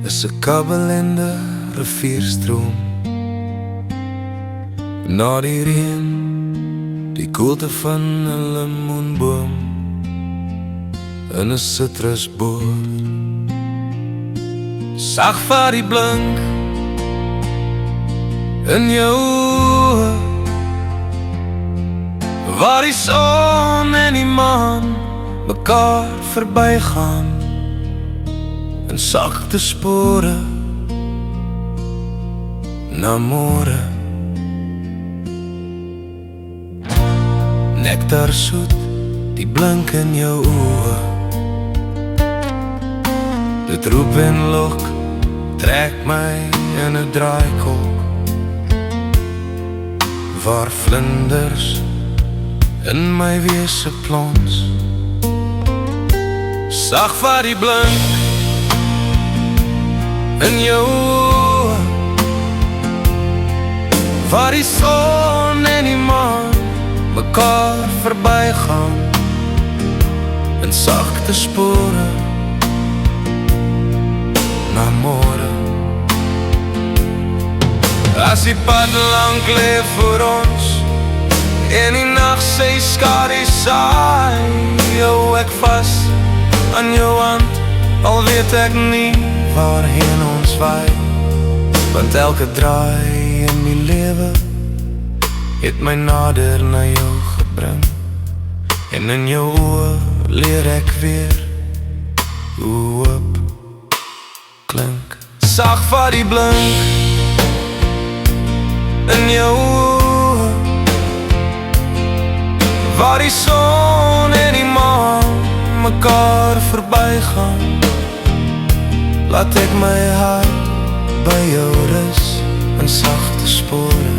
is 'n kabbelende rivierstroom. Na die reën, die koelte van 'n lemoenboom in 'n sitrusboom. Sag vir die blink in jou oë, waar die son en die maan mekaar verbygaan in sagte spore na môre. Nektar soet, die blink in jou oë, dit roep en lok, trek my in 'n draaikolk, waar vlinders in my wese plons. Sag vir die blink in jou oë, waar die son en die maan mekaar verbygaan in sagte spore na môre. As die pad lank lê voor ons en die nag sy skadu saai, hou ek vas aan jou hand, al weet ek nie waarheen ons waai, want elke draai in die lewe het my nader na jou gebring, en in jou oë leer ek weer hoe hoop klink. Sag vir die blink in jou oë, waar die son en die maan mekaar verbygaan, laat ek my hart by jou rus in sagte spore